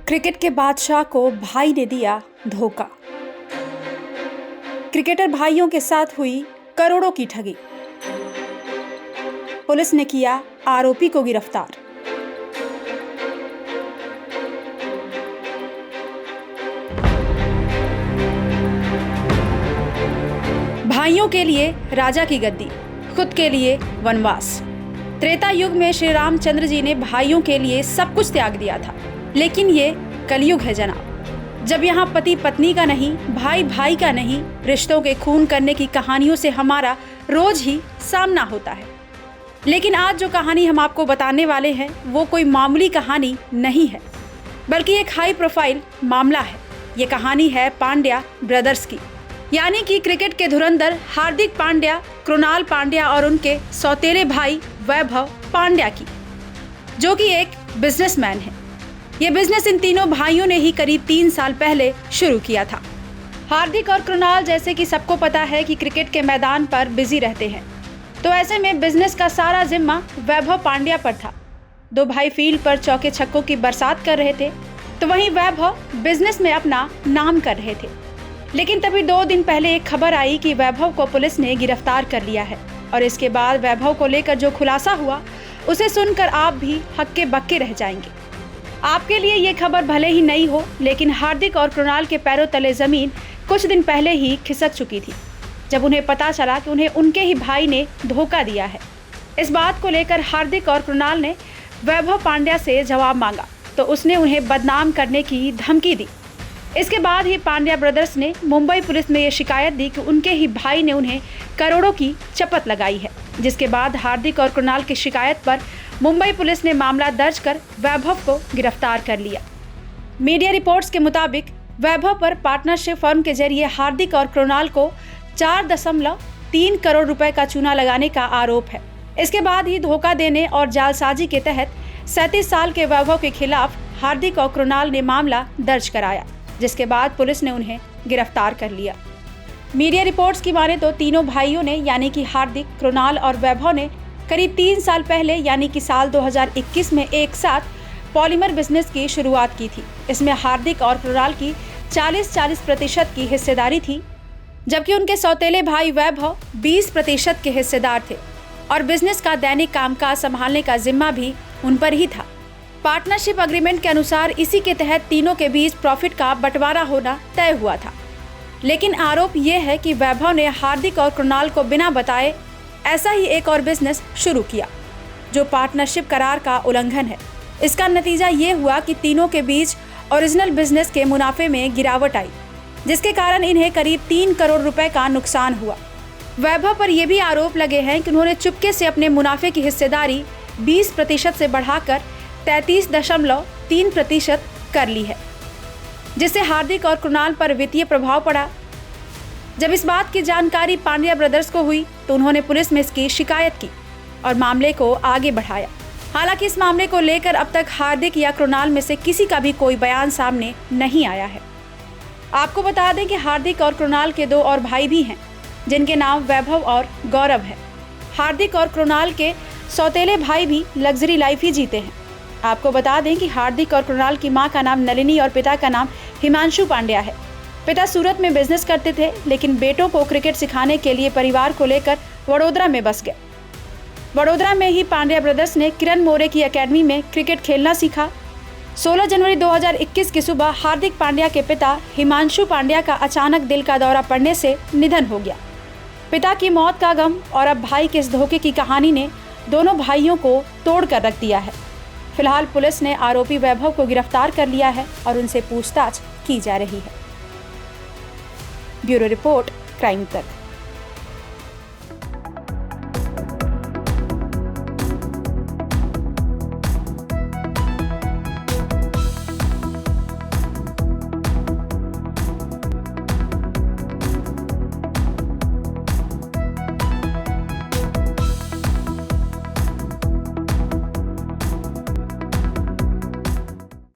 Cricket के बादशाह को भाई ने दिया धोखा। क्रिकेटर भाइयों के साथ हुई करोड़ों की ठगी। पुलिस ने किया आरोपी को गिरफ्तार। भाइयों के लिए राजा की गद्दी, खुद के लिए वनवास। त्रेता युग में श्री रामचंद्र जी ने भाइयों के लिए सब कुछ त्याग दिया था, लेकिन ये कलयुग है जनाब, जब यहाँ पति पत्नी का नहीं, भाई भाई का नहीं, रिश्तों के खून करने की कहानियों से हमारा रोज ही सामना होता है। लेकिन आज जो कहानी हम आपको बताने वाले हैं वो कोई मामूली कहानी नहीं है, बल्कि एक हाई प्रोफाइल मामला है। ये कहानी है पांड्या ब्रदर्स की, यानी कि क्रिकेट के धुरंधर हार्दिक पांड्या, कृणाल पांड्या और उनके सौतेले भाई वैभव पांड्या की, जो कि एक बिजनेसमैन है। ये बिजनेस इन तीनों भाइयों ने ही करीब 3 साल पहले शुरू किया था। हार्दिक और कृणाल जैसे कि सबको पता है कि क्रिकेट के मैदान पर बिजी रहते हैं, तो ऐसे में बिजनेस का सारा जिम्मा वैभव पांड्या पर था। 2 भाई फील्ड पर चौके छक्कों की बरसात कर रहे थे, तो वहीं वैभव बिजनेस में अपना नाम कर रहे थे। लेकिन तभी 2 दिन पहले एक खबर आई कि वैभव को पुलिस ने गिरफ्तार कर लिया है, और इसके बाद वैभव को लेकर जो खुलासा हुआ उसे सुनकर आप भी हक्के बक्के रह जाएंगे। आपके लिए ये खबर भले ही नई हो, लेकिन हार्दिक और कृणाल के पैरों तले जमीन कुछ दिन पहले ही खिसक चुकी थी, जब उन्हें पता चला कि उन्हें उनके ही भाई ने धोखा दिया है। इस बात को लेकर हार्दिक और कृणाल ने वैभव पांड्या से जवाब मांगा, तो उसने उन्हें बदनाम करने की धमकी दी। इसके बाद ही पांड्या ब्रदर्स ने मुंबई पुलिस में ये शिकायत दी कि उनके ही भाई ने उन्हें करोड़ों की चपत लगाई है, जिसके बाद हार्दिक और कृणाल की शिकायत पर मुंबई पुलिस ने मामला दर्ज कर वैभव को गिरफ्तार कर लिया। मीडिया रिपोर्ट्स के मुताबिक वैभव पर पार्टनरशिप फर्म के जरिए हार्दिक और कृणाल को 4.3 करोड़ रुपए का चूना लगाने का आरोप है। इसके बाद ही धोखा देने और जालसाजी के तहत 37 साल के वैभव के खिलाफ हार्दिक और कृणाल ने मामला दर्ज कराया, जिसके बाद पुलिस ने उन्हें गिरफ्तार कर लिया। मीडिया रिपोर्ट्स की माने तो तीनों भाइयों ने, यानी कि हार्दिक, कृणाल और वैभव ने करीब 3 साल पहले, यानी कि साल 2021 में एक साथ पॉलीमर बिजनेस की शुरुआत की थी। इसमें हार्दिक और कृणाल की 40% की हिस्सेदारी थी, जबकि उनके सौतेले भाई वैभव 20% के हिस्सेदार थे, और बिजनेस का दैनिक कामकाज संभालने का जिम्मा भी उन पर ही था। पार्टनरशिप एग्रीमेंट के अनुसार इसी के तहत तीनों के बीच प्रॉफिट का बंटवारा होना तय हुआ था। लेकिन आरोप यह है कि वैभव ने हार्दिक और कृणाल को बिना बताए ऐसा ही एक और बिजनेस शुरू किया, जो पार्टनरशिप करार का उल्लंघन है। इसका नतीजा ये हुआ कि तीनों के बीच ओरिजिनल बिजनेस के मुनाफे में गिरावट आई, जिसके कारण इन्हें करीब 3 करोड़ रुपए का नुकसान हुआ। वैभव पर यह भी आरोप लगे हैं कि उन्होंने चुपके से अपने मुनाफे की हिस्सेदारी 20% से बढ़ाकर 33.3% कर ली है, जिससे हार्दिक और कृणाल पर वित्तीय प्रभाव पड़ा। जब इस बात की जानकारी पांड्या ब्रदर्स को हुई तो उन्होंने पुलिस में इसकी शिकायत की और मामले को आगे बढ़ाया। हालांकि इस मामले को लेकर अब तक हार्दिक या कृणाल में से किसी का भी कोई बयान सामने नहीं आया है। आपको बता दें कि हार्दिक और कृणाल के 2 और भाई भी हैं, जिनके नाम वैभव और गौरव है। हार्दिक और कृणाल के सौतेले भाई भी लग्जरी लाइफ ही जीते हैं। आपको बता दें कि हार्दिक और कृणाल की मां का नाम नलिनी और पिता का नाम हिमांशु पांड्या है। पिता सूरत में बिजनेस करते थे, लेकिन बेटों को क्रिकेट सिखाने के लिए परिवार को लेकर वडोदरा में बस गए। वडोदरा में ही पांड्या ब्रदर्स ने किरण मोरे की एकेडमी में क्रिकेट खेलना सीखा। 16 जनवरी 2021 की सुबह हार्दिक पांड्या के पिता हिमांशु पांड्या का अचानक दिल का दौरा पड़ने से निधन हो गया। पिता की मौत का गम और अब भाई के इस धोखे की कहानी ने दोनों भाइयों को तोड़ कर रख दिया है। फिलहाल पुलिस ने आरोपी वैभव को गिरफ्तार कर लिया है और उनसे पूछताछ की जा रही है। ब्यूरो रिपोर्ट, क्राइम तक।